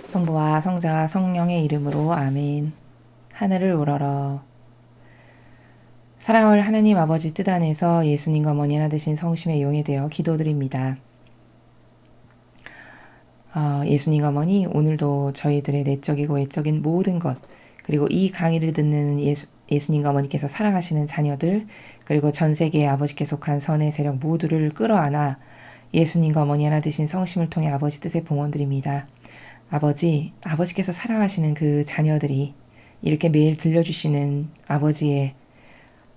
성부와 성자 성령의 이름으로 아멘. 하늘을 우러러. 사랑할 하느님 아버지 뜻 안에서 예수님과 어머니 하나 되신 성심에 용해되어 기도드립니다. 예수님 어머니, 오늘도 저희들의 내적이고 외적인 모든 것, 그리고 이 강의를 듣는 예수님 어머니께서 사랑하시는 자녀들, 그리고 전 세계의 아버지께 속한 선의 세력 모두를 끌어안아 예수님과 어머니 하나 되신 성심을 통해 아버지 뜻에 봉헌드립니다. 아버지께서 사랑하시는 그 자녀들이 이렇게 매일 들려주시는 아버지의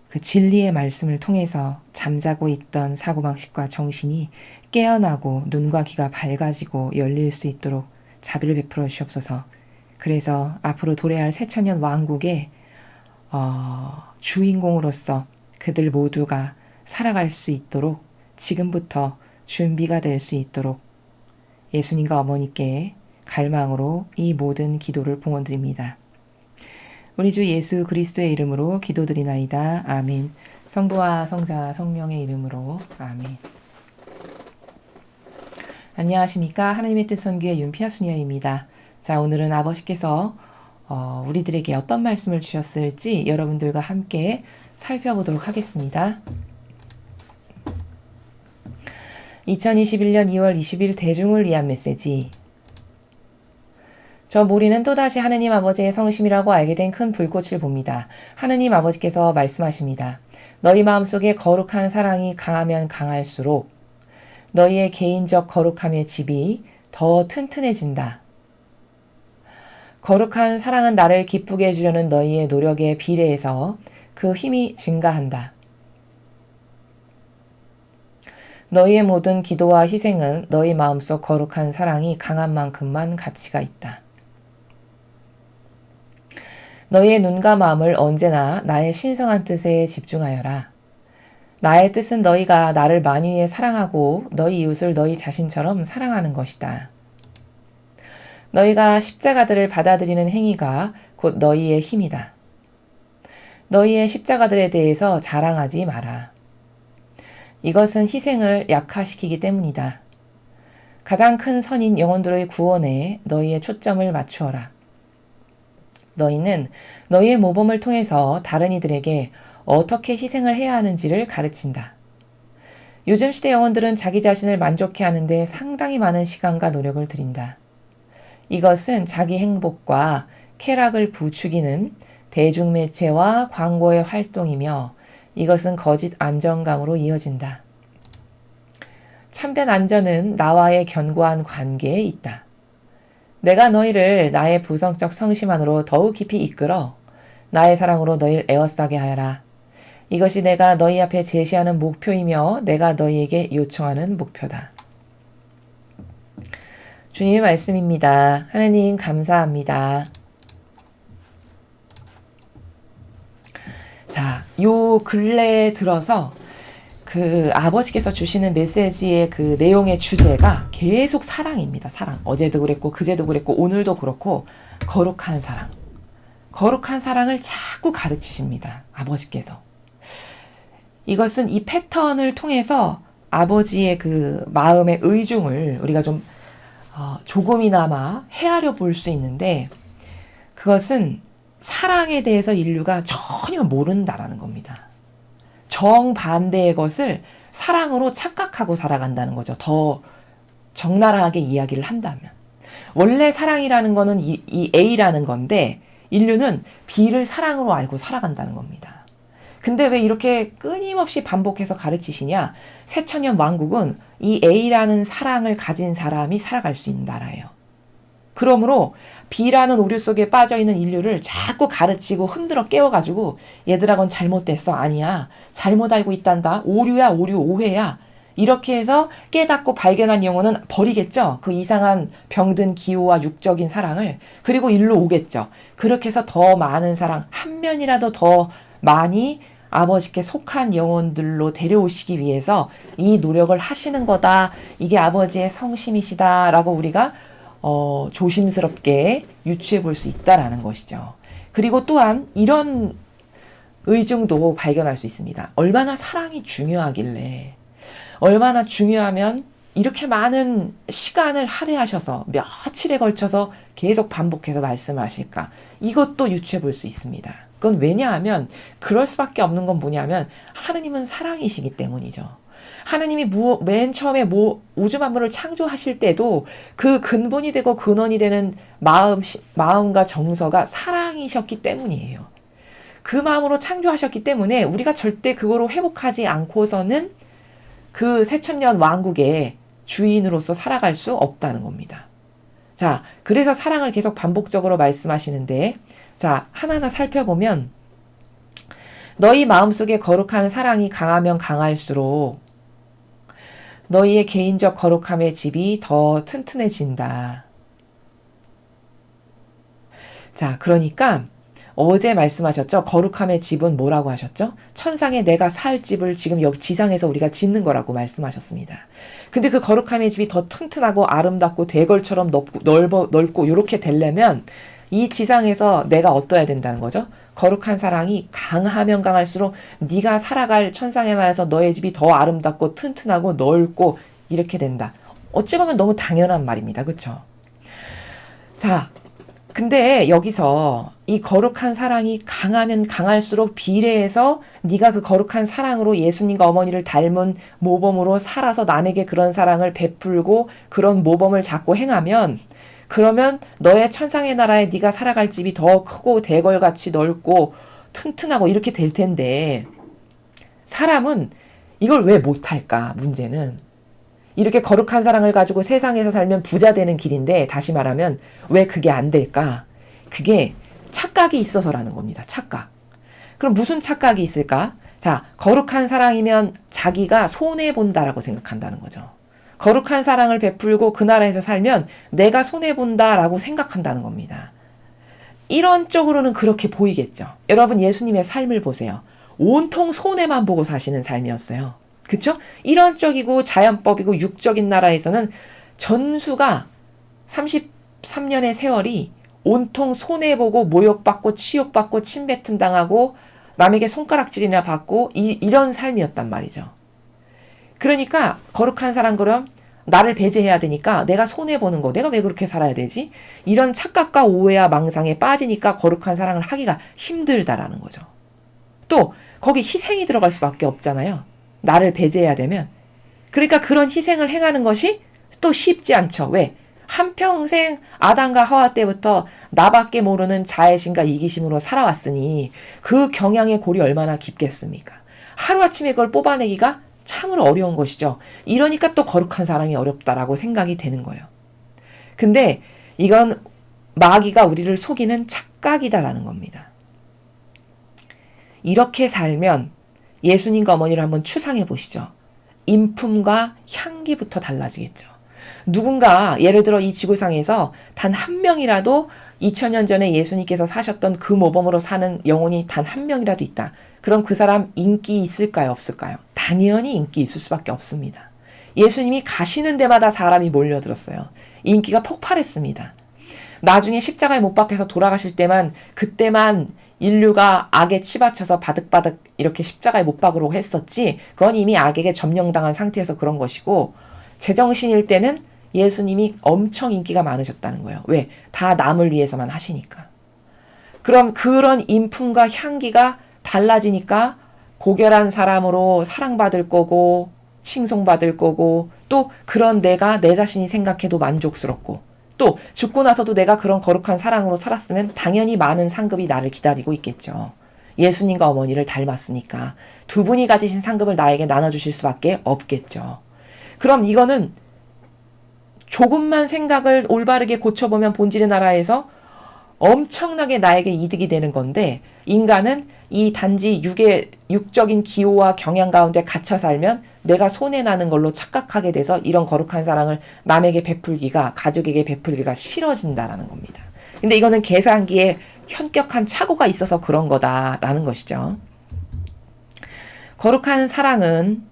그 진리의 말씀을 통해서 잠자고 있던 사고방식과 정신이 깨어나고 눈과 귀가 밝아지고 열릴 수 있도록 자비를 베풀어 주시옵소서. 그래서 앞으로 도래할 새천년 왕국의 주인공으로서 그들 모두가 살아갈 수 있도록 지금부터 준비가 될 수 있도록 예수님과 어머니께 갈망으로 이 모든 기도를 봉헌드립니다. 우리 주 예수 그리스도의 이름으로 기도드리나이다. 아멘. 성부와 성자 성령의 이름으로 아멘. 안녕하십니까. 하나님의 뜻 선교의 윤피아 수녀입니다. 자, 오늘은 아버지께서 우리들에게 어떤 말씀을 주셨을지 여러분들과 함께 살펴보도록 하겠습니다. 2021년 2월 20일 대중을 위한 메시지. 저 모리는 또다시 하느님 아버지의 성심이라고 알게 된 큰 불꽃을 봅니다. 하느님 아버지께서 말씀하십니다. 너희 마음속에 거룩한 사랑이 강하면 강할수록 너희의 개인적 거룩함의 집이 더 튼튼해진다. 거룩한 사랑은 나를 기쁘게 해주려는 너희의 노력에 비례해서 그 힘이 증가한다. 너희의 모든 기도와 희생은 너희 마음속 거룩한 사랑이 강한 만큼만 가치가 있다. 너희의 눈과 마음을 언제나 나의 신성한 뜻에 집중하여라. 나의 뜻은 너희가 나를 만유에 사랑하고 너희 이웃을 너희 자신처럼 사랑하는 것이다. 너희가 십자가들을 받아들이는 행위가 곧 너희의 힘이다. 너희의 십자가들에 대해서 자랑하지 마라. 이것은 희생을 약화시키기 때문이다. 가장 큰 선인 영혼들의 구원에 너희의 초점을 맞추어라. 너희는 너희의 모범을 통해서 다른 이들에게 어떻게 희생을 해야 하는지를 가르친다. 요즘 시대 영혼들은 자기 자신을 만족해 하는데 상당히 많은 시간과 노력을 들인다. 이것은 자기 행복과 쾌락을 부추기는 대중매체와 광고의 활동이며 이것은 거짓 안정감으로 이어진다. 참된 안전은 나와의 견고한 관계에 있다. 내가 너희를 나의 부성적 성심 안으로 더욱 깊이 이끌어 나의 사랑으로 너희를 에워싸게 하여라. 이것이 내가 너희 앞에 제시하는 목표이며 내가 너희에게 요청하는 목표다. 주님의 말씀입니다. 하나님 감사합니다. 자, 요 근래에 들어서 그 아버지께서 주시는 메시지의 그 내용의 주제가 계속 사랑입니다. 사랑. 어제도 그랬고 그제도 그랬고 오늘도 그렇고 거룩한 사랑. 거룩한 사랑을 자꾸 가르치십니다. 아버지께서. 이것은 이 패턴을 통해서 아버지의 그 마음의 의중을 우리가 좀 조금이나마 헤아려 볼 수 있는데 그것은 사랑에 대해서 인류가 전혀 모른다라는 겁니다. 정반대의 것을 사랑으로 착각하고 살아간다는 거죠. 더 적나라하게 이야기를 한다면. 원래 사랑이라는 거는 이 A라는 건데 인류는 B를 사랑으로 알고 살아간다는 겁니다. 근데 왜 이렇게 끊임없이 반복해서 가르치시냐? 새천년 왕국은 이 A라는 사랑을 가진 사람이 살아갈 수 있는 나라예요. 그러므로 B라는 오류 속에 빠져있는 인류를 자꾸 가르치고 흔들어 깨워가지고 얘들아 건 잘못됐어. 아니야. 잘못 알고 있단다. 오류야. 오류. 오해야. 이렇게 해서 깨닫고 발견한 영혼은 버리겠죠. 그 이상한 병든 기호와 육적인 사랑을. 그리고 일로 오겠죠. 그렇게 해서 더 많은 사랑, 한 면이라도 더 많이 아버지께 속한 영혼들로 데려오시기 위해서 이 노력을 하시는 거다. 이게 아버지의 성심이시다라고 우리가 조심스럽게 유추해 볼 수 있다라는 것이죠. 그리고 또한 이런 의중도 발견할 수 있습니다. 얼마나 사랑이 중요하길래, 얼마나 중요하면 이렇게 많은 시간을 할애하셔서 며칠에 걸쳐서 계속 반복해서 말씀하실까? 이것도 유추해 볼 수 있습니다. 그건 왜냐하면 그럴 수밖에 없는 건 뭐냐면 하느님은 사랑이시기 때문이죠. 하느님이 맨 처음에 우주 만물을 창조하실 때도 그 근본이 되고 근원이 되는 마음과 정서가 사랑이셨기 때문이에요. 그 마음으로 창조하셨기 때문에 우리가 절대 그거로 회복하지 않고서는 그 새천년 왕국의 주인으로서 살아갈 수 없다는 겁니다. 자, 그래서 사랑을 계속 반복적으로 말씀하시는데, 자, 하나하나 살펴보면, 너희 마음속에 거룩한 사랑이 강하면 강할수록 너희의 개인적 거룩함의 집이 더 튼튼해진다. 자, 그러니까 어제 말씀하셨죠? 거룩함의 집은 뭐라고 하셨죠? 천상에 내가 살 집을 지금 여기 지상에서 우리가 짓는 거라고 말씀하셨습니다. 근데 그 거룩함의 집이 더 튼튼하고 아름답고 대걸처럼 넓고 이렇게 되려면 이 지상에서 내가 어떠해야 된다는 거죠? 거룩한 사랑이 강하면 강할수록 네가 살아갈 천상의 나라에서 너의 집이 더 아름답고 튼튼하고 넓고 이렇게 된다. 어찌 보면 너무 당연한 말입니다. 그렇죠? 자, 근데 여기서 이 거룩한 사랑이 강하면 강할수록 비례해서 네가 그 거룩한 사랑으로 예수님과 어머니를 닮은 모범으로 살아서 남에게 그런 사랑을 베풀고 그런 모범을 자꾸 행하면 그러면 너의 천상의 나라에 네가 살아갈 집이 더 크고 대궐같이 넓고 튼튼하고 이렇게 될 텐데 사람은 이걸 왜 못할까? 문제는 이렇게 거룩한 사랑을 가지고 세상에서 살면 부자 되는 길인데 다시 말하면 왜 그게 안 될까? 그게 착각이 있어서라는 겁니다. 착각. 그럼 무슨 착각이 있을까? 자, 거룩한 사랑이면 자기가 손해본다라고 생각한다는 거죠. 거룩한 사랑을 베풀고 그 나라에서 살면 내가 손해본다라고 생각한다는 겁니다. 이런 쪽으로는 그렇게 보이겠죠. 여러분 예수님의 삶을 보세요. 온통 손해만 보고 사시는 삶이었어요. 그쵸? 이런적이고 자연법이고 육적인 나라에서는 전수가 33년의 세월이 온통 손해보고 모욕받고 치욕받고 침뱉음 당하고 남에게 손가락질이나 받고 이런 삶이었단 말이죠. 그러니까 거룩한 사람 그럼 나를 배제해야 되니까 내가 손해보는 거 내가 왜 그렇게 살아야 되지? 이런 착각과 오해와 망상에 빠지니까 거룩한 사랑을 하기가 힘들다라는 거죠. 또 거기 희생이 들어갈 수밖에 없잖아요. 나를 배제해야 되면. 그러니까 그런 희생을 행하는 것이 또 쉽지 않죠. 왜? 한평생 아담과 하와 때부터 나밖에 모르는 자애심과 이기심으로 살아왔으니 그 경향의 골이 얼마나 깊겠습니까? 하루아침에 그걸 뽑아내기가 참으로 어려운 것이죠. 이러니까 또 거룩한 사랑이 어렵다라고 생각이 되는 거예요. 근데 이건 마귀가 우리를 속이는 착각이다라는 겁니다. 이렇게 살면 예수님과 어머니를 한번 추상해 보시죠. 인품과 향기부터 달라지겠죠. 누군가 예를 들어 이 지구상에서 단 한 명이라도 2000년 전에 예수님께서 사셨던 그 모범으로 사는 영혼이 단 한 명이라도 있다. 그럼 그 사람 인기 있을까요? 없을까요? 당연히 인기 있을 수밖에 없습니다. 예수님이 가시는 데마다 사람이 몰려들었어요. 인기가 폭발했습니다. 나중에 십자가에 못 박혀서 돌아가실 때만 그때만 인류가 악에 치받쳐서 바득바득 이렇게 십자가에 못 박으려고 했었지 그건 이미 악에게 점령당한 상태에서 그런 것이고 제정신일 때는 예수님이 엄청 인기가 많으셨다는 거예요. 왜? 다 남을 위해서만 하시니까. 그럼 그런 인품과 향기가 달라지니까 고결한 사람으로 사랑받을 거고 칭송받을 거고 또 그런 내가 내 자신이 생각해도 만족스럽고 또 죽고 나서도 내가 그런 거룩한 사랑으로 살았으면 당연히 많은 상급이 나를 기다리고 있겠죠. 예수님과 어머니를 닮았으니까 두 분이 가지신 상급을 나에게 나눠주실 수밖에 없겠죠. 그럼 이거는 조금만 생각을 올바르게 고쳐보면 본질의 나라에서 엄청나게 나에게 이득이 되는 건데 인간은 이 단지 육적인 기호와 경향 가운데 갇혀 살면 내가 손해나는 걸로 착각하게 돼서 이런 거룩한 사랑을 남에게 베풀기가 가족에게 베풀기가 싫어진다라는 겁니다. 근데 이거는 계산기에 현격한 착오가 있어서 그런 거다라는 것이죠. 거룩한 사랑은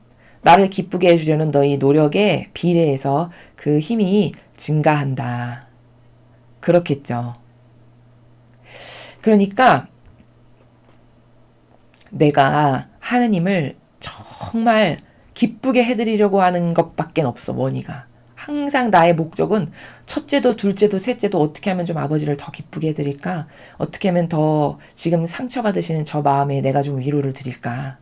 나를 기쁘게 해주려는 너희 노력에 비례해서 그 힘이 증가한다. 그렇겠죠. 그러니까 내가 하느님을 정말 기쁘게 해드리려고 하는 것밖에 없어, 원희가. 항상 나의 목적은 첫째도 둘째도 셋째도 어떻게 하면 좀 아버지를 더 기쁘게 해드릴까? 어떻게 하면 더 지금 상처받으시는 저 마음에 내가 좀 위로를 드릴까?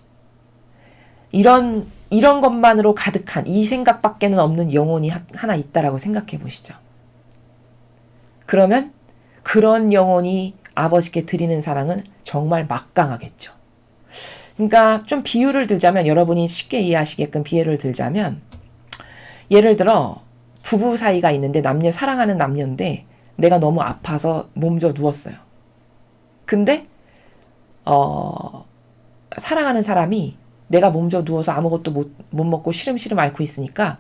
이런 것만으로 가득한 이 생각밖에는 없는 영혼이 하나 있다라고 생각해 보시죠. 그러면 그런 영혼이 아버지께 드리는 사랑은 정말 막강하겠죠. 그러니까 좀 비유를 들자면, 여러분이 쉽게 이해하시게끔 비유를 들자면, 예를 들어 부부 사이가 있는데 사랑하는 남녀인데 내가 너무 아파서 몸져 누웠어요. 근데 사랑하는 사람이 내가 몸져 누워서 아무것도 못 먹고 시름시름 앓고 있으니까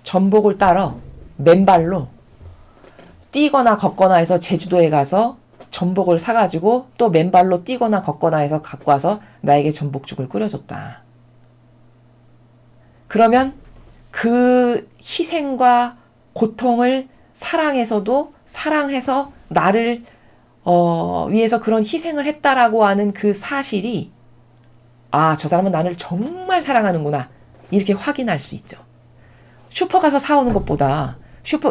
전복을 따러 맨발로 뛰거나 걷거나 해서 제주도에 가서 전복을 사가지고 또 맨발로 뛰거나 걷거나 해서 갖고 와서 나에게 전복죽을 끓여줬다. 그러면 그 희생과 고통을 사랑해서 나를 위해서 그런 희생을 했다라고 하는 그 사실이, 아, 저 사람은 나를 정말 사랑하는구나, 이렇게 확인할 수 있죠. 슈퍼 가서 사오는 것보다,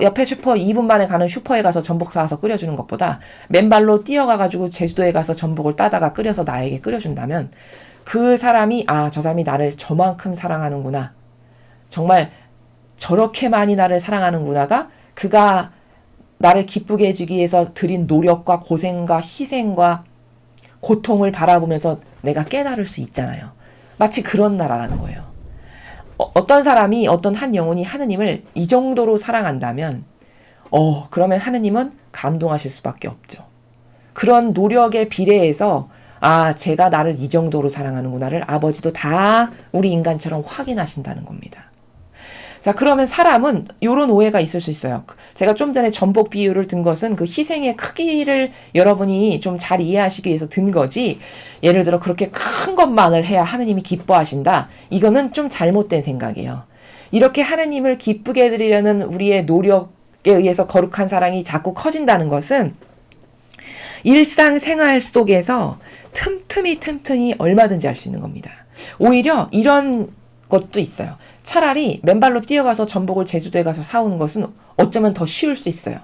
옆에 슈퍼 2분 만에 가는 슈퍼에 가서 전복 사와서 끓여주는 것보다 맨발로 뛰어가가지고 제주도에 가서 전복을 따다가 끓여서 나에게 끓여준다면 그 사람이, 아, 저 사람이 나를 저만큼 사랑하는구나, 정말 저렇게 많이 나를 사랑하는구나가, 그가 나를 기쁘게 해주기 위해서 들인 노력과 고생과 희생과 고통을 바라보면서 내가 깨달을 수 있잖아요. 마치 그런 나라라는 거예요. 어떤 사람이, 어떤 한 영혼이 하느님을 이 정도로 사랑한다면 그러면 하느님은 감동하실 수밖에 없죠. 그런 노력에 비례해서, 아, 제가 나를 이 정도로 사랑하는구나를 아버지도 다 우리 인간처럼 확인하신다는 겁니다. 자, 그러면 사람은 이런 오해가 있을 수 있어요. 제가 좀 전에 전복 비유를 든 것은 그 희생의 크기를 여러분이 좀 잘 이해하시기 위해서 든 거지, 예를 들어 그렇게 큰 것만을 해야 하느님이 기뻐하신다, 이거는 좀 잘못된 생각이에요. 이렇게 하느님을 기쁘게 해드리려는 우리의 노력에 의해서 거룩한 사랑이 자꾸 커진다는 것은 일상생활 속에서 틈틈이 얼마든지 할 수 있는 겁니다. 오히려 이런 것도 있어요. 차라리 맨발로 뛰어가서 전복을 제주도에 가서 사오는 것은 어쩌면 더 쉬울 수 있어요.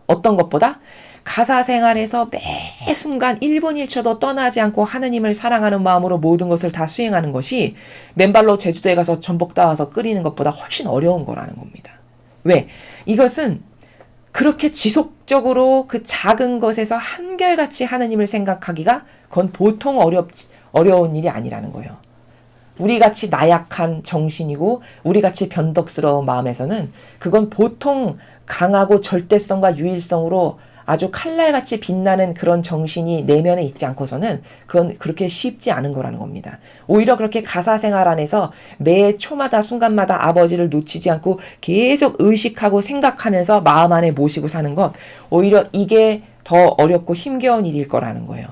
어떤 것보다 가사 생활에서 매 순간 1분 1초도 떠나지 않고 하느님을 사랑하는 마음으로 모든 것을 다 수행하는 것이 맨발로 제주도에 가서 전복 따와서 끓이는 것보다 훨씬 어려운 거라는 겁니다. 왜? 이것은 그렇게 지속적으로 그 작은 것에서 한결같이 하느님을 생각하기가 그건 보통 어려운 일이 아니라는 거예요. 우리같이 나약한 정신이고 우리같이 변덕스러운 마음에서는 그건 보통 강하고 절대성과 유일성으로 아주 칼날같이 빛나는 그런 정신이 내면에 있지 않고서는 그건 그렇게 쉽지 않은 거라는 겁니다. 오히려 그렇게 가사 생활 안에서 매 초마다 순간마다 아버지를 놓치지 않고 계속 의식하고 생각하면서 마음 안에 모시고 사는 것, 오히려 이게 더 어렵고 힘겨운 일일 거라는 거예요.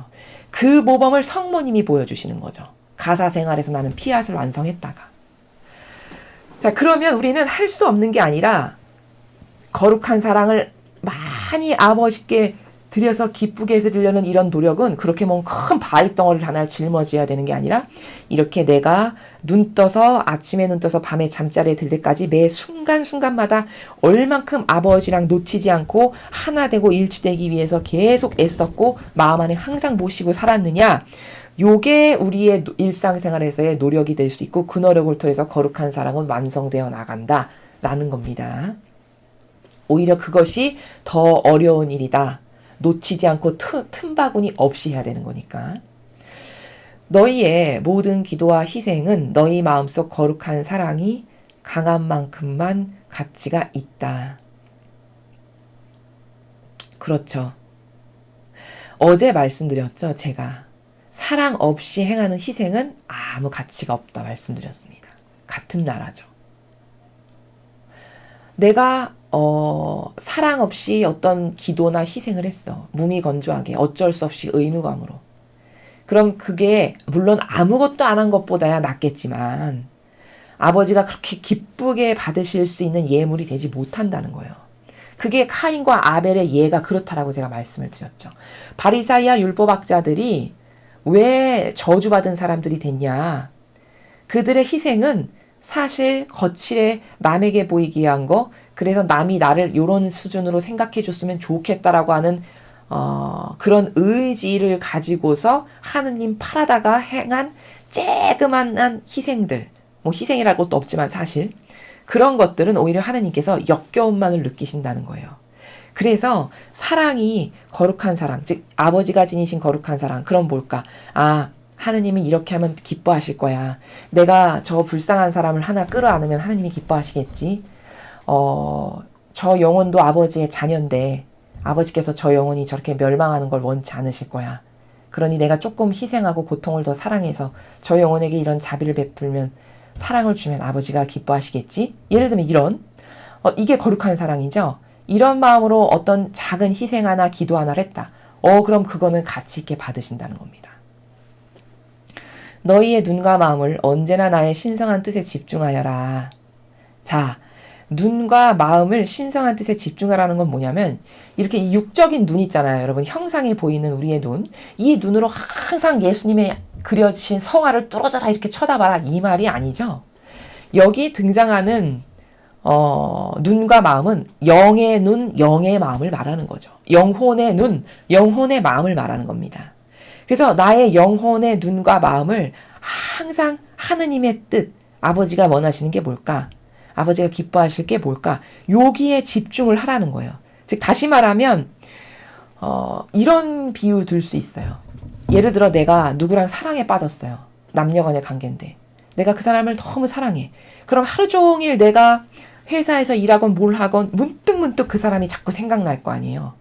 그 모범을 성모님이 보여주시는 거죠. 가사 생활에서 나는 피앗을 완성했다가. 자, 그러면 우리는 할 수 없는 게 아니라 거룩한 사랑을 많이 아버지께 드려서 기쁘게 드리려는 이런 노력은 그렇게 뭐 큰 바위 덩어리를 하나를 짊어져야 되는 게 아니라, 이렇게 내가 아침에 눈 떠서 밤에 잠자리에 들 때까지 매 순간순간마다 얼만큼 아버지랑 놓치지 않고 하나 되고 일치되기 위해서 계속 애썼고 마음 안에 항상 모시고 살았느냐, 요게 우리의 일상생활에서의 노력이 될 수 있고, 그 노력을 통해서 거룩한 사랑은 완성되어 나간다 라는 겁니다. 오히려 그것이 더 어려운 일이다. 놓치지 않고 틈바구니 없이 해야 되는 거니까. 너희의 모든 기도와 희생은 너희 마음속 거룩한 사랑이 강한 만큼만 가치가 있다. 그렇죠. 어제 말씀드렸죠. 제가 사랑 없이 행하는 희생은 아무 가치가 없다 말씀드렸습니다. 같은 나라죠. 내가 사랑 없이 어떤 기도나 희생을 했어. 무미건조하게 어쩔 수 없이 의무감으로. 그럼 그게 물론 아무것도 안 한 것보다야 낫겠지만 아버지가 그렇게 기쁘게 받으실 수 있는 예물이 되지 못한다는 거예요. 그게 카인과 아벨의 예가 그렇다라고 제가 말씀을 드렸죠. 바리사이와 율법학자들이 왜 저주받은 사람들이 됐냐. 그들의 희생은 사실 거칠에 남에게 보이게 한 거, 그래서 남이 나를 요런 수준으로 생각해 줬으면 좋겠다라고 하는 그런 의지를 가지고서 하느님 팔아다가 행한 쬐그만한 희생들, 뭐 희생이랄 것도 없지만 사실 그런 것들은 오히려 하느님께서 역겨움만을 느끼신다는 거예요. 그래서 사랑이 거룩한 사랑, 즉 아버지가 지니신 거룩한 사랑, 그럼 뭘까? 아, 하느님이 이렇게 하면 기뻐하실 거야. 내가 저 불쌍한 사람을 하나 끌어안으면 하느님이 기뻐하시겠지. 저 영혼도 아버지의 자녀인데 아버지께서 저 영혼이 저렇게 멸망하는 걸 원치 않으실 거야. 그러니 내가 조금 희생하고 고통을 더 사랑해서 저 영혼에게 이런 자비를 베풀면, 사랑을 주면 아버지가 기뻐하시겠지. 예를 들면 이런 이게 거룩한 사랑이죠. 이런 마음으로 어떤 작은 희생 하나, 기도 하나를 했다. 그럼 그거는 가치 있게 받으신다는 겁니다. 너희의 눈과 마음을 언제나 나의 신성한 뜻에 집중하여라. 자, 눈과 마음을 신성한 뜻에 집중하라는 건 뭐냐면, 이렇게 이 육적인 눈 있잖아요. 여러분, 형상에 보이는 우리의 눈. 이 눈으로 항상 예수님의 그려주신 성화를 뚫어져라 이렇게 쳐다봐라, 이 말이 아니죠. 여기 등장하는 눈과 마음은 영의 눈, 영의 마음을 말하는 거죠. 영혼의 눈, 영혼의 마음을 말하는 겁니다. 그래서 나의 영혼의 눈과 마음을 항상 하느님의 뜻, 아버지가 원하시는 게 뭘까? 아버지가 기뻐하실 게 뭘까? 여기에 집중을 하라는 거예요. 즉 다시 말하면 이런 비유 들 수 있어요. 예를 들어 내가 누구랑 사랑에 빠졌어요. 남녀간의 관계인데 내가 그 사람을 너무 사랑해. 그럼 하루 종일 내가 회사에서 일하건 뭘 하건 문득문득 그 사람이 자꾸 생각날 거 아니에요.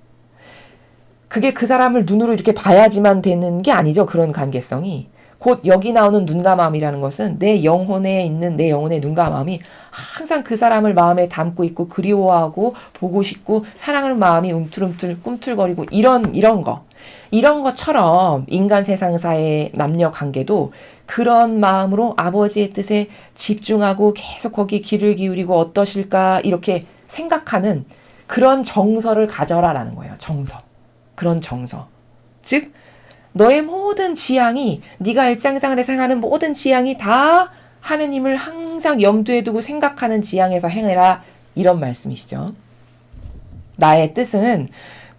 그게 그 사람을 눈으로 이렇게 봐야지만 되는 게 아니죠. 그런 관계성이. 곧 여기 나오는 눈과 마음이라는 것은 내 영혼에 있는 내 영혼의 눈과 마음이 항상 그 사람을 마음에 담고 있고 그리워하고 보고 싶고 사랑하는 마음이 움틀움틀 꿈틀거리고 이런 거. 이런 것처럼 인간 세상사의 남녀 관계도 그런 마음으로 아버지의 뜻에 집중하고 계속 거기 귀를 기울이고 어떠실까 이렇게 생각하는 그런 정서를 가져라라는 거예요. 정서. 그런 정서. 즉 너의 모든 지향이, 네가 일상생활에서 행하는 모든 지향이 다 하느님을 항상 염두에 두고 생각하는 지향에서 행해라, 이런 말씀이시죠. 나의 뜻은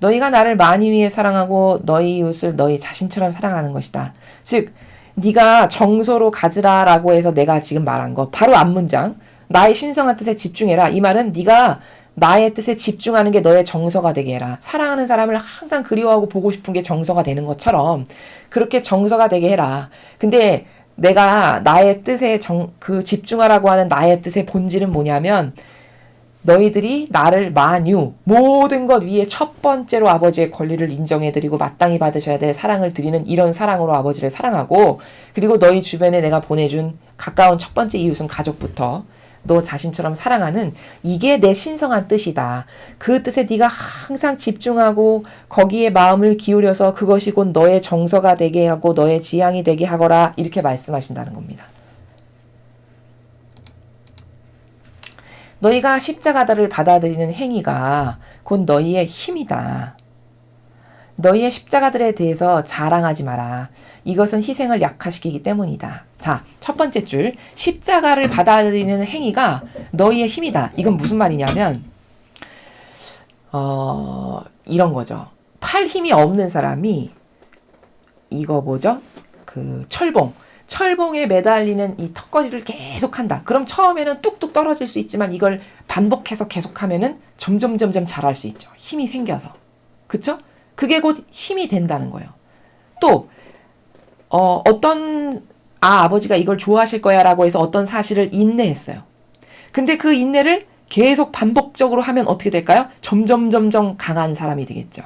너희가 나를 만유위에 사랑하고 너희 이웃을 너희 자신처럼 사랑하는 것이다. 즉 네가 정서로 가지라라고 해서 내가 지금 말한 거 바로 앞문장, 나의 신성한 뜻에 집중해라. 이 말은 네가 나의 뜻에 집중하는 게 너의 정서가 되게 해라. 사랑하는 사람을 항상 그리워하고 보고 싶은 게 정서가 되는 것처럼 그렇게 정서가 되게 해라. 근데 내가 나의 뜻에 그 집중하라고 하는 나의 뜻의 본질은 뭐냐면, 너희들이 나를 만유, 모든 것 위에 첫 번째로 아버지의 권리를 인정해드리고 마땅히 받으셔야 될 사랑을 드리는 이런 사랑으로 아버지를 사랑하고, 그리고 너희 주변에 내가 보내준 가까운 첫 번째 이웃은 가족부터 너 자신처럼 사랑하는, 이게 내 신성한 뜻이다. 그 뜻에 네가 항상 집중하고 거기에 마음을 기울여서 그것이 곧 너의 정서가 되게 하고 너의 지향이 되게 하거라, 이렇게 말씀하신다는 겁니다. 너희가 십자가를 받아들이는 행위가 곧 너희의 힘이다. 너희의 십자가들에 대해서 자랑하지 마라. 이것은 희생을 약화시키기 때문이다. 자, 첫 번째 줄, 십자가를 받아들이는 행위가 너희의 힘이다. 이건 무슨 말이냐면 이런 거죠. 팔 힘이 없는 사람이 이거 뭐죠? 그 철봉에 매달리는 이 턱걸이를 계속 한다. 그럼 처음에는 뚝뚝 떨어질 수 있지만 이걸 반복해서 계속하면은 점점 잘할 수 있죠. 힘이 생겨서. 그쵸? 그게 곧 힘이 된다는 거예요. 또 아버지가 이걸 좋아하실 거야 라고 해서 어떤 사실을 인내했어요. 근데 그 인내를 계속 반복적으로 하면 어떻게 될까요? 점점 강한 사람이 되겠죠.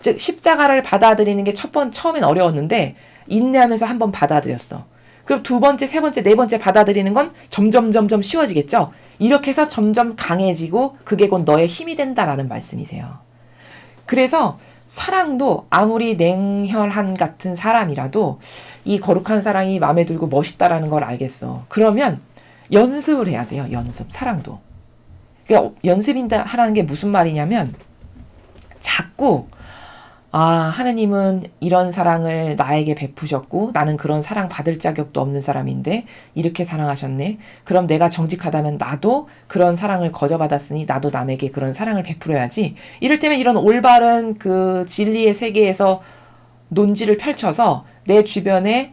즉 십자가를 받아들이는 게 처음엔 어려웠는데 인내하면서 한번 받아들였어. 그럼 두 번째, 세 번째, 네 번째 받아들이는 건 점점 쉬워지겠죠. 이렇게 해서 점점 강해지고 그게 곧 너의 힘이 된다라는 말씀이세요. 그래서 사랑도 아무리 냉혈한 같은 사람이라도 이 거룩한 사랑이 마음에 들고 멋있다라는 걸 알겠어. 그러면 연습을 해야 돼요. 연습. 사랑도. 그러니까 연습하라는 게 무슨 말이냐면 자꾸 아, 하느님은 이런 사랑을 나에게 베푸셨고 나는 그런 사랑 받을 자격도 없는 사람인데 이렇게 사랑하셨네. 그럼 내가 정직하다면 나도 그런 사랑을 거저받았으니 나도 남에게 그런 사랑을 베풀어야지. 이를테면 이런 올바른 그 진리의 세계에서 논지를 펼쳐서 내 주변에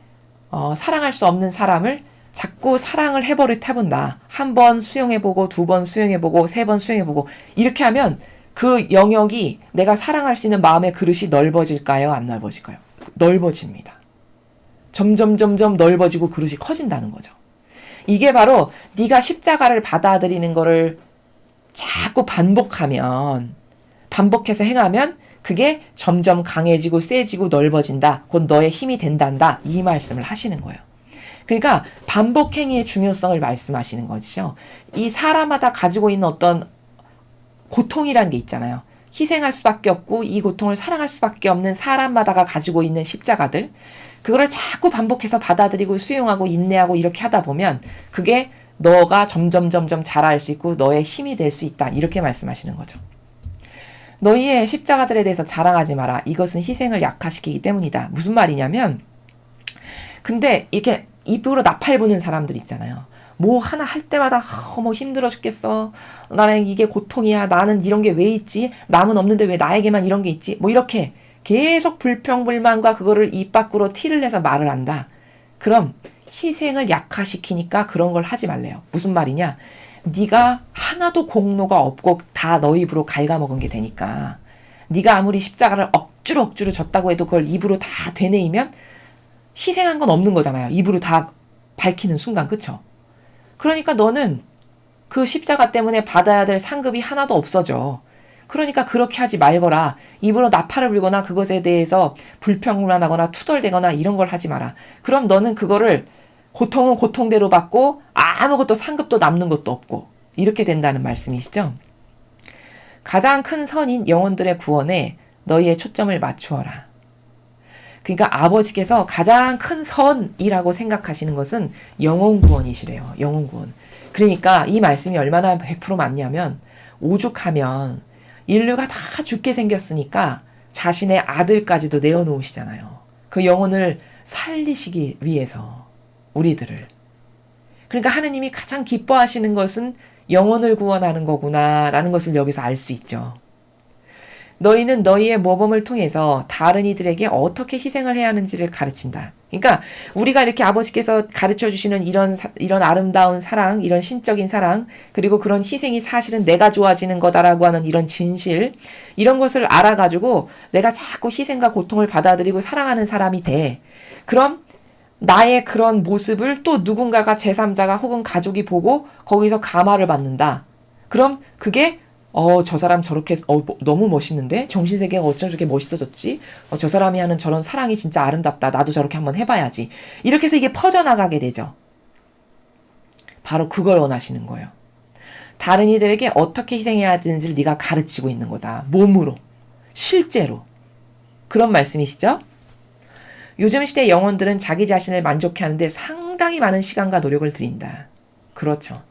사랑할 수 없는 사람을 자꾸 사랑을 해버릇 해본다. 한 번 수용해보고, 두 번 수용해보고, 세 번 수용해보고, 이렇게 하면 그 영역이 내가 사랑할 수 있는 마음의 그릇이 넓어질까요? 안 넓어질까요? 넓어집니다. 점점 넓어지고 그릇이 커진다는 거죠. 이게 바로 네가 십자가를 받아들이는 거를 자꾸 반복해서 행하면 그게 점점 강해지고 세지고 넓어진다. 곧 너의 힘이 된단다. 이 말씀을 하시는 거예요. 그러니까 반복 행위의 중요성을 말씀하시는 거죠. 이 사람마다 가지고 있는 어떤 고통이라는 게 있잖아요. 희생할 수밖에 없고 이 고통을 사랑할 수밖에 없는 사람마다가 가지고 있는 십자가들, 그거를 자꾸 반복해서 받아들이고 수용하고 인내하고 이렇게 하다 보면 그게 너가 점점 자라할 수 있고 너의 힘이 될 수 있다. 이렇게 말씀하시는 거죠. 너희의 십자가들에 대해서 자랑하지 마라. 이것은 희생을 약화시키기 때문이다. 무슨 말이냐면, 근데 이렇게 입으로 나팔 부는 사람들 있잖아요. 뭐 하나 할 때마다 뭐 힘들어 죽겠어. 나는 이게 고통이야. 나는 이런 게 왜 있지? 남은 없는데 왜 나에게만 이런 게 있지? 뭐 이렇게 계속 불평불만과 그거를 입 밖으로 티를 내서 말을 한다. 그럼 희생을 약화시키니까 그런 걸 하지 말래요. 무슨 말이냐? 네가 하나도 공로가 없고 다 너 입으로 갉아먹은 게 되니까 네가 아무리 십자가를 억지로 졌다고 해도 그걸 입으로 다 되뇌이면 희생한 건 없는 거잖아요. 입으로 다 밝히는 순간, 그쵸? 그러니까 너는 그 십자가 때문에 받아야 될 상급이 하나도 없어져. 그러니까 그렇게 하지 말거라. 입으로 나팔을 불거나 그것에 대해서 불평불만하거나 투덜대거나 이런 걸 하지 마라. 그럼 너는 그거를 고통은 고통대로 받고 아무것도 상급도 남는 것도 없고 이렇게 된다는 말씀이시죠. 가장 큰 선인 영혼들의 구원에 너희의 초점을 맞추어라. 그러니까 아버지께서 가장 큰 선이라고 생각하시는 것은 영혼 구원이시래요. 영혼 구원. 그러니까 이 말씀이 얼마나 100% 맞냐면, 오죽하면 인류가 다 죽게 생겼으니까 자신의 아들까지도 내어놓으시잖아요. 그 영혼을 살리시기 위해서 우리들을. 그러니까 하느님이 가장 기뻐하시는 것은 영혼을 구원하는 거구나라는 것을 여기서 알 수 있죠. 너희는 너희의 모범을 통해서 다른 이들에게 어떻게 희생을 해야 하는지를 가르친다. 그러니까 우리가 이렇게 아버지께서 가르쳐 주시는 이런 아름다운 사랑, 이런 신적인 사랑, 그리고 그런 희생이 사실은 내가 좋아지는 거다라고 하는 이런 진실, 이런 것을 알아가지고 내가 자꾸 희생과 고통을 받아들이고 사랑하는 사람이 돼. 그럼 나의 그런 모습을 또 누군가가 제3자가 혹은 가족이 보고 거기서 감화를 받는다. 그럼 그게 저 사람 저렇게 너무 멋있는데? 정신세계가 어쩜 저렇게 멋있어졌지? 저 사람이 하는 저런 사랑이 진짜 아름답다. 나도 저렇게 한번 해봐야지. 이렇게 해서 이게 퍼져나가게 되죠. 바로 그걸 원하시는 거예요. 다른 이들에게 어떻게 희생해야 되는지를 네가 가르치고 있는 거다. 몸으로. 실제로. 그런 말씀이시죠? 요즘 시대 영혼들은 자기 자신을 만족해 하는데 상당히 많은 시간과 노력을 들인다. 그렇죠.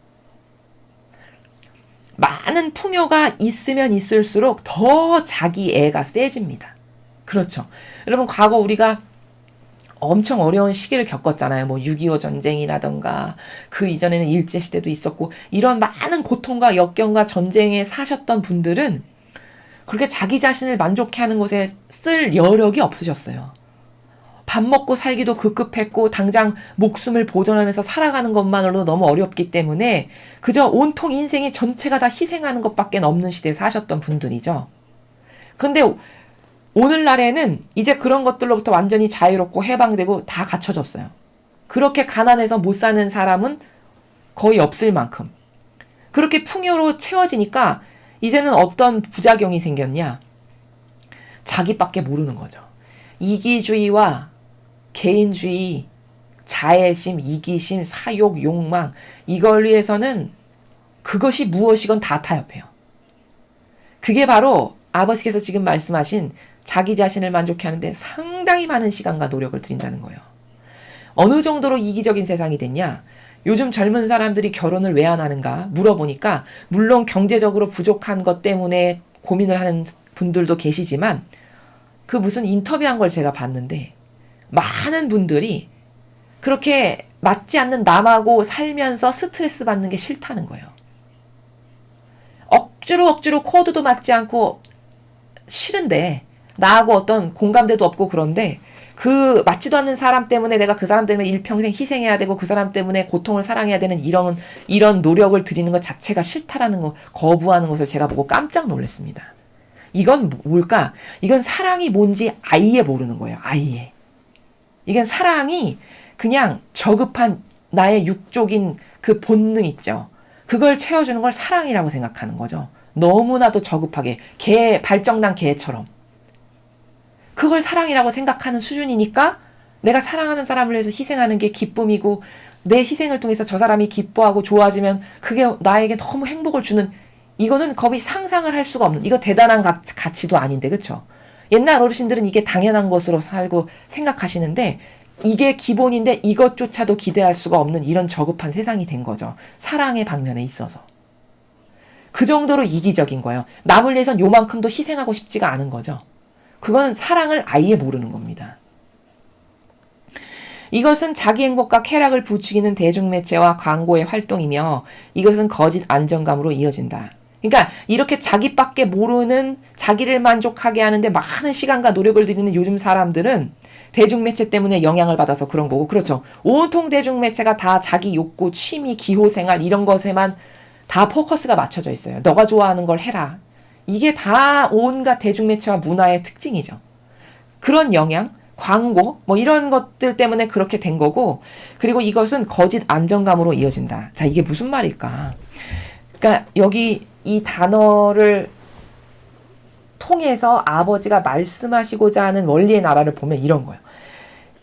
많은 풍요가 있으면 있을수록 더 자기 애가 세집니다. 그렇죠. 여러분, 과거 우리가 엄청 어려운 시기를 겪었잖아요. 뭐 6.25 전쟁이라던가 그 이전에는 일제시대도 있었고 이런 많은 고통과 역경과 전쟁에 사셨던 분들은 그렇게 자기 자신을 만족해 하는 것에 쓸 여력이 없으셨어요. 밥 먹고 살기도 급급했고 당장 목숨을 보존하면서 살아가는 것만으로도 너무 어렵기 때문에 그저 온통 인생이 전체가 다 희생하는 것밖에 없는 시대에 사셨던 분들이죠. 근데 오늘날에는 이제 그런 것들로부터 완전히 자유롭고 해방되고 다 갖춰졌어요. 그렇게 가난해서 못 사는 사람은 거의 없을 만큼. 그렇게 풍요로 채워지니까 이제는 어떤 부작용이 생겼냐? 자기밖에 모르는 거죠. 이기주의와 개인주의, 자애심, 이기심, 사욕, 욕망, 이걸 위해서는 그것이 무엇이건 다 타협해요. 그게 바로 아버지께서 지금 말씀하신 자기 자신을 만족해 하는데 상당히 많은 시간과 노력을 들인다는 거예요. 어느 정도로 이기적인 세상이 됐냐? 요즘 젊은 사람들이 결혼을 왜 안 하는가 물어보니까 물론 경제적으로 부족한 것 때문에 고민을 하는 분들도 계시지만 그 무슨 인터뷰한 걸 제가 봤는데 많은 분들이 그렇게 맞지 않는 남하고 살면서 스트레스 받는 게 싫다는 거예요. 억지로 코드도 맞지 않고 싫은데 나하고 어떤 공감대도 없고 그런데 그 맞지도 않는 사람 때문에 내가 그 사람 때문에 일평생 희생해야 되고 그 사람 때문에 고통을 사랑해야 되는 이런 노력을 들이는 것 자체가 싫다라는 거 거부하는 것을 제가 보고 깜짝 놀랐습니다. 이건 뭘까? 이건 사랑이 뭔지 아예 모르는 거예요. 아예. 이건 사랑이 그냥 저급한 나의 육적인 그 본능 있죠. 그걸 채워주는 걸 사랑이라고 생각하는 거죠. 너무나도 저급하게 발정난 개처럼. 그걸 사랑이라고 생각하는 수준이니까 내가 사랑하는 사람을 위해서 희생하는 게 기쁨이고 내 희생을 통해서 저 사람이 기뻐하고 좋아지면 그게 나에게 너무 행복을 주는 이거는 거의 상상을 할 수가 없는 이거 대단한 가치도 아닌데 그쵸? 옛날 어르신들은 이게 당연한 것으로 살고 생각하시는데 이게 기본인데 이것조차도 기대할 수가 없는 이런 저급한 세상이 된 거죠. 사랑의 방면에 있어서. 그 정도로 이기적인 거예요. 남을 위해선 요만큼도 희생하고 싶지가 않은 거죠. 그건 사랑을 아예 모르는 겁니다. 이것은 자기 행복과 쾌락을 부추기는 대중매체와 광고의 활동이며 이것은 거짓 안정감으로 이어진다. 그러니까 이렇게 자기밖에 모르는 자기를 만족하게 하는데 많은 시간과 노력을 들이는 요즘 사람들은 대중매체 때문에 영향을 받아서 그런 거고 그렇죠. 온통 대중매체가 다 자기 욕구, 취미, 기호생활 이런 것에만 다 포커스가 맞춰져 있어요. 너가 좋아하는 걸 해라. 이게 다 온갖 대중매체와 문화의 특징이죠. 그런 영향, 광고 뭐 이런 것들 때문에 그렇게 된 거고 그리고 이것은 거짓 안정감으로 이어진다. 자, 이게 무슨 말일까? 그러니까 여기 이 단어를 통해서 아버지가 말씀하시고자 하는 원리의 나라를 보면 이런 거예요.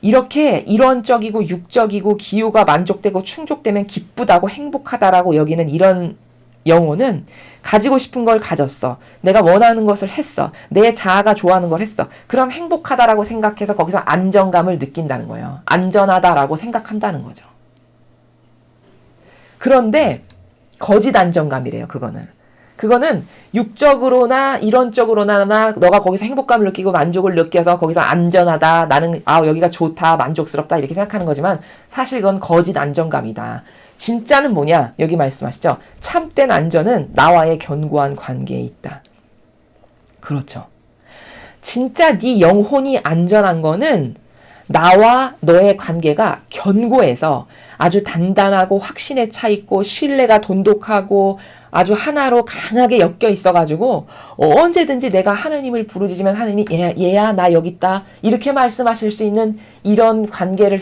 이렇게 이론적이고 육적이고 기호가 만족되고 충족되면 기쁘다고 행복하다라고 여기는 이런 영혼은 가지고 싶은 걸 가졌어. 내가 원하는 것을 했어. 내 자아가 좋아하는 걸 했어. 그럼 행복하다라고 생각해서 거기서 안정감을 느낀다는 거예요. 안전하다라고 생각한다는 거죠. 그런데 거짓 안정감이래요. 그거는 육적으로나 이론적으로나 너가 거기서 행복감을 느끼고 만족을 느껴서 거기서 안전하다. 나는 여기가 좋다. 만족스럽다. 이렇게 생각하는 거지만 사실 그건 거짓 안정감이다. 진짜는 뭐냐? 여기 말씀하시죠. 참된 안전은 나와의 견고한 관계에 있다. 그렇죠. 진짜 네 영혼이 안전한 거는 나와 너의 관계가 견고해서 아주 단단하고 확신에 차 있고 신뢰가 돈독하고 아주 하나로 강하게 엮여 있어가지고 언제든지 내가 하느님을 부르짖으면 하느님이 얘야 나 여기 있다 이렇게 말씀하실 수 있는 이런 관계를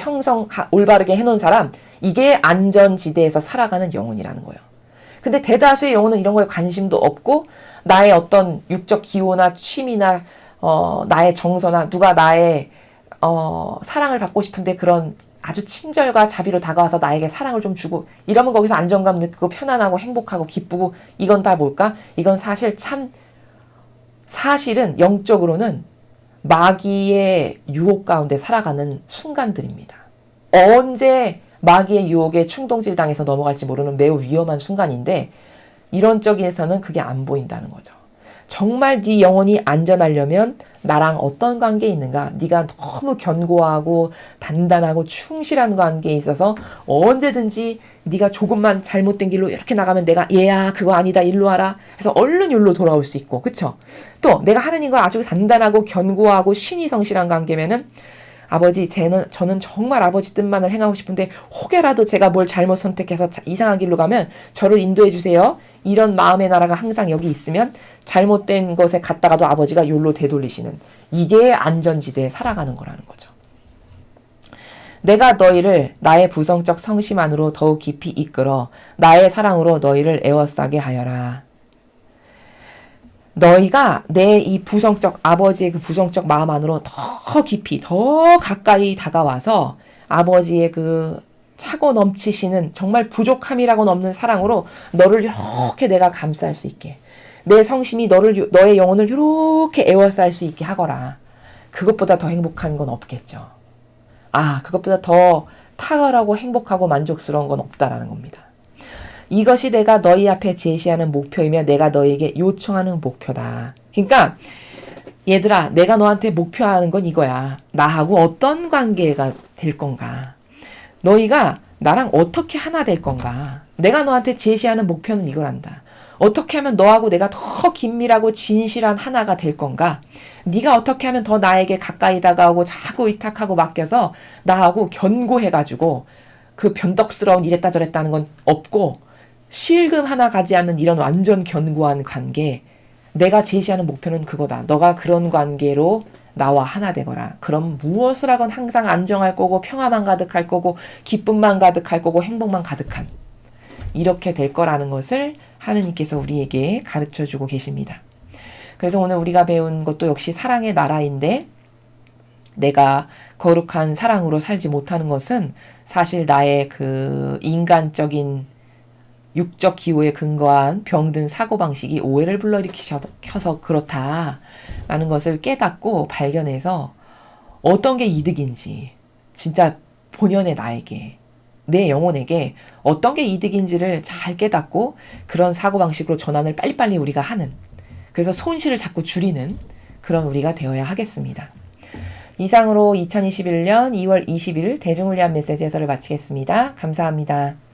올바르게 해놓은 사람 이게 안전지대에서 살아가는 영혼이라는 거예요. 근데 대다수의 영혼은 이런 거에 관심도 없고 나의 어떤 육적 기호나 취미나 나의 정서나 누가 나의 사랑을 받고 싶은데 그런 아주 친절과 자비로 다가와서 나에게 사랑을 좀 주고 이러면 거기서 안정감 느끼고 편안하고 행복하고 기쁘고 이건 다 뭘까? 이건 사실은 영적으로는 마귀의 유혹 가운데 살아가는 순간들입니다. 언제 마귀의 유혹에 충동질 당해서 넘어갈지 모르는 매우 위험한 순간인데 이런 쪽에서는 그게 안 보인다는 거죠. 정말 네 영혼이 안전하려면 나랑 어떤 관계에 있는가? 네가 너무 견고하고 단단하고 충실한 관계에 있어서 언제든지 네가 조금만 잘못된 길로 이렇게 나가면 내가 얘야 그거 아니다 일로 와라 해서 얼른 일로 돌아올 수 있고 그쵸? 또 내가 하느님과 아주 단단하고 견고하고 신이 성실한 관계면은 아버지 저는 정말 아버지 뜻만을 행하고 싶은데 혹여라도 제가 뭘 잘못 선택해서 이상한 길로 가면 저를 인도해 주세요. 이런 마음의 나라가 항상 여기 있으면 잘못된 것에 갔다가도 아버지가 욜로 되돌리시는 이게 안전지대에 살아가는 거라는 거죠. 내가 너희를 나의 부성적 성심 안으로 더욱 깊이 이끌어 나의 사랑으로 너희를 에워싸게 하여라. 너희가 내 이 부성적 아버지의 그 부성적 마음 안으로 더 깊이 더 가까이 다가와서 아버지의 그 차고 넘치시는 정말 부족함이라고는 없는 사랑으로 너를 이렇게 내가 감쌀 수 있게 내 성심이 너의 영혼을 이렇게 에워쌀 수 있게 하거라. 그것보다 더 행복한 건 없겠죠. 그것보다 더 탁월하고 행복하고 만족스러운 건 없다라는 겁니다. 이것이 내가 너희 앞에 제시하는 목표이며 내가 너희에게 요청하는 목표다. 그러니까 얘들아, 내가 너한테 목표하는 건 이거야. 나하고 어떤 관계가 될 건가? 너희가 나랑 어떻게 하나 될 건가? 내가 너한테 제시하는 목표는 이거란다. 어떻게 하면 너하고 내가 더 긴밀하고 진실한 하나가 될 건가? 네가 어떻게 하면 더 나에게 가까이 다가오고 자꾸 의탁하고 맡겨서 나하고 견고해가지고 그 변덕스러운 이랬다 저랬다 하는 건 없고 실금 하나 가지 않는 이런 완전 견고한 관계. 내가 제시하는 목표는 그거다. 너가 그런 관계로 나와 하나 되거라. 그럼 무엇을 하건 항상 안정할 거고 평화만 가득할 거고 기쁨만 가득할 거고 행복만 가득한 이렇게 될 거라는 것을 하느님께서 우리에게 가르쳐주고 계십니다. 그래서 오늘 우리가 배운 것도 역시 사랑의 나라인데 내가 거룩한 사랑으로 살지 못하는 것은 사실 나의 그 인간적인 육적 기호에 근거한 병든 사고방식이 오해를 불러일으켜서 그렇다라는 것을 깨닫고 발견해서 어떤 게 이득인지 진짜 본연의 나에게 내 영혼에게 어떤 게 이득인지를 잘 깨닫고 그런 사고방식으로 전환을 빨리빨리 우리가 하는 그래서 손실을 자꾸 줄이는 그런 우리가 되어야 하겠습니다. 이상으로 2021년 2월 20일 대중을 위한 메시지 해설을 마치겠습니다. 감사합니다.